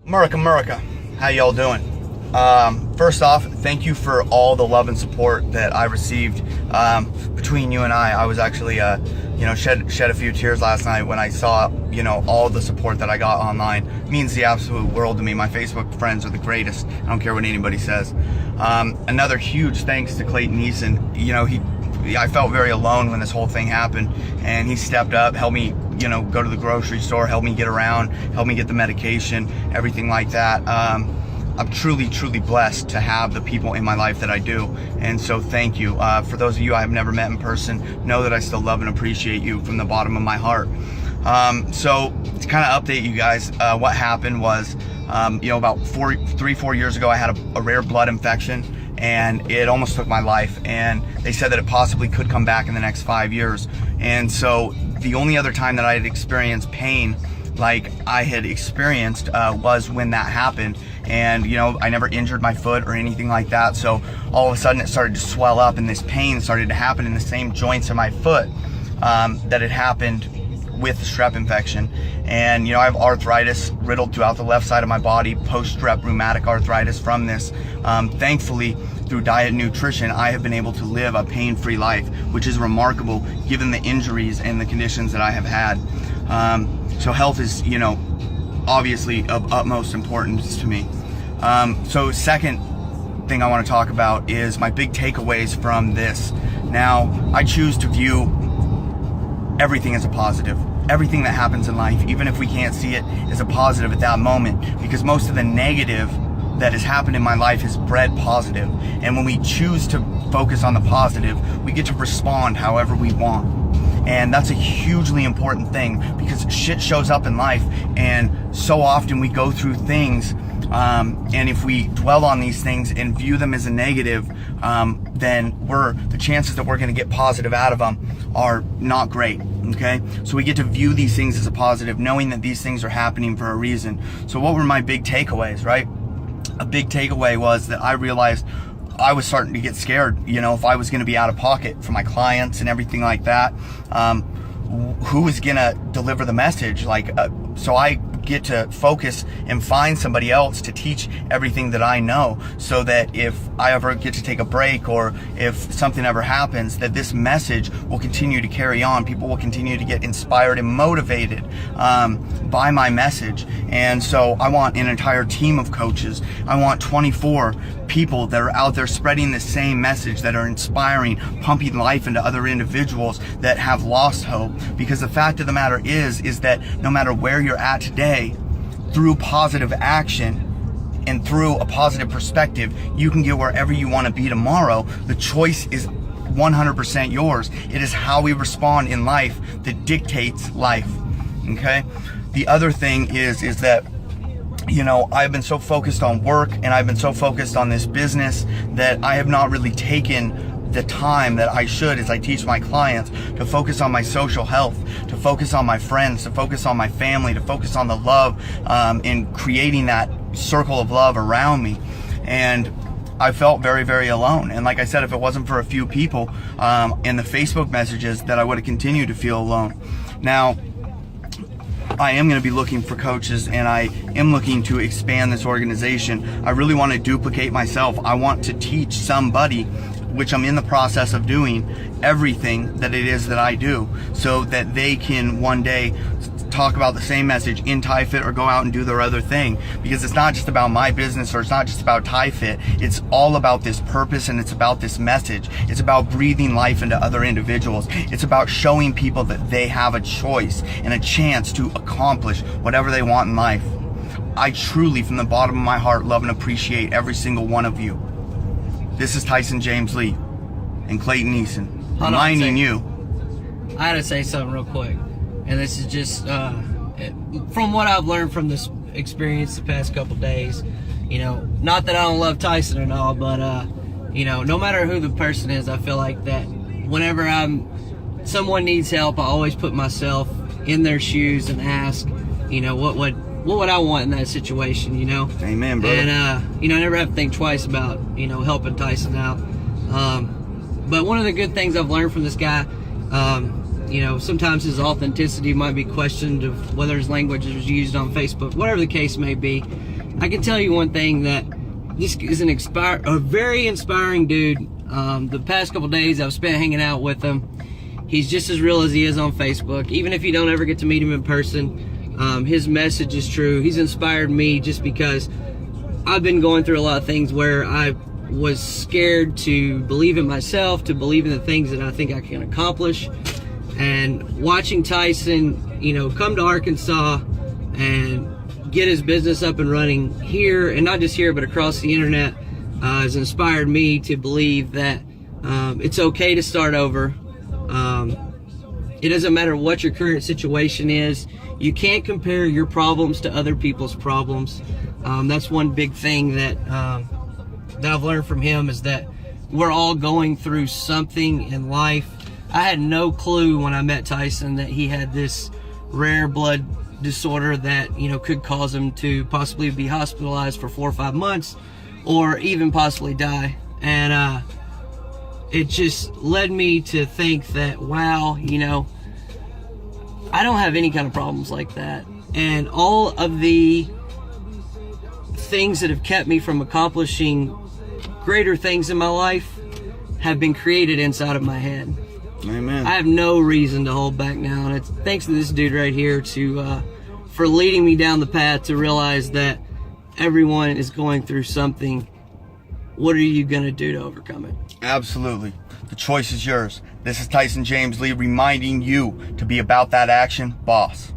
America, how y'all doing? First off, thank you for all the love and support that I received. Between you and I was actually, shed a few tears last night when I saw, all the support that I got online. It means the absolute world to me. My Facebook friends are the greatest. I don't care what anybody says. Another huge thanks to Clayton Eason. I felt very alone when this whole thing happened, and he stepped up, helped me, go to the grocery store, helped me get around, helped me get the medication, everything like that. I'm truly blessed to have the people in my life that I do, and so thank you. For those of you I have never met in person, know that I still love and appreciate you from the bottom of my heart. So to kind of update you guys, what happened was, about 4 years ago, I had a rare blood infection, and it almost took my life, and they said that it possibly could come back in the next 5 years. And so the only other time that I had experienced pain like I had experienced was when that happened. And I never injured my foot or anything like that, so all of a sudden it started to swell up, and this pain started to happen in the same joints of my foot that had happened with the strep infection. And I have arthritis riddled throughout the left side of my body, post-strep rheumatic arthritis from this. Thankfully, through diet and nutrition, I have been able to live a pain-free life, which is remarkable given the injuries and the conditions that I have had. So health is, obviously of utmost importance to me. So second thing I want to talk about is my big takeaways from this. Now, I choose to view everything as a positive. Everything that happens in life, even if we can't see it, is a positive at that moment, because most of the negative that has happened in my life has bred positive. And when we choose to focus on the positive, we get to respond however we want. And that's a hugely important thing, because shit shows up in life, and so often we go through things, and if we dwell on these things and view them as a negative, then the chances that we're going to get positive out of them are not great. Okay, so we get to view these things as a positive, knowing that these things are happening for a reason. So what were my big takeaways, right? A big takeaway was that I realized I was starting to get scared, if I was going to be out of pocket for my clients and everything like that. Who was going to deliver the message? So I get to focus and find somebody else to teach everything that I know, so that if I ever get to take a break, or if something ever happens, that this message will continue to carry on. People will continue to get inspired and motivated by my message. And so I want an entire team of coaches. I want 24 people that are out there spreading the same message, that are inspiring, pumping life into other individuals that have lost hope. Because the fact of the matter is that no matter where you're at today, through positive action and through a positive perspective, you can get wherever you want to be tomorrow. The choice is 100% yours. It is how we respond in life that dictates life. Okay? The other thing is that I've been so focused on work, and I've been so focused on this business, that I have not really taken the time that I should, as I teach my clients, to focus on my social health, to focus on my friends, to focus on my family, to focus on the love, in creating that circle of love around me. And I felt very, very alone. And like I said, if it wasn't for a few people in the Facebook messages, that I would have continued to feel alone. Now, I am going to be looking for coaches, and I am looking to expand this organization. I really want to duplicate myself. I want to teach somebody, which I'm in the process of doing, everything that it is that I do, so that they can one day talk about the same message in TyFit or go out and do their other thing. Because it's not just about my business, or it's not just about TyFit. It's all about this purpose, and it's about this message. It's about breathing life into other individuals. It's about showing people that they have a choice and a chance to accomplish whatever they want in life. I truly, from the bottom of my heart, love and appreciate every single one of you. This is Tyson James Lee and Clayton Eason, reminding you. I had to say something real quick. And this is just from what I've learned from this experience the past couple days. Not that I don't love Tyson and all, but no matter who the person is, I feel like that whenever someone needs help, I always put myself in their shoes and ask, what would I want in that situation, Amen, brother. And I never have to think twice about helping Tyson out. But one of the good things I've learned from this guy, sometimes his authenticity might be questioned, of whether his language is used on Facebook, whatever the case may be. I can tell you one thing, that this is a very inspiring dude. The past couple days I've spent hanging out with him. He's just as real as he is on Facebook. Even if you don't ever get to meet him in person, his message is true. He's inspired me just because I've been going through a lot of things where I was scared to believe in myself, to believe in the things that I think I can accomplish. And watching Tyson, you know, come to Arkansas and get his business up and running here, and not just here, but across the internet, has inspired me to believe that it's okay to start over. It doesn't matter what your current situation is. You can't compare your problems to other people's problems. That's one big thing that I've learned from him, is that we're all going through something in life. I had no clue when I met Tyson that he had this rare blood disorder that, you know, could cause him to possibly be hospitalized for 4 or 5 months, or even possibly die. And it just led me to think that, wow, you know, I don't have any kind of problems like that. And all of the things that have kept me from accomplishing greater things in my life have been created inside of my head. Amen. I have no reason to hold back now, and it's thanks to this dude right here for leading me down the path to realize that everyone is going through something. What are you going to do to overcome it? Absolutely. The choice is yours. This is Tyson James Lee reminding you to be about that action, boss.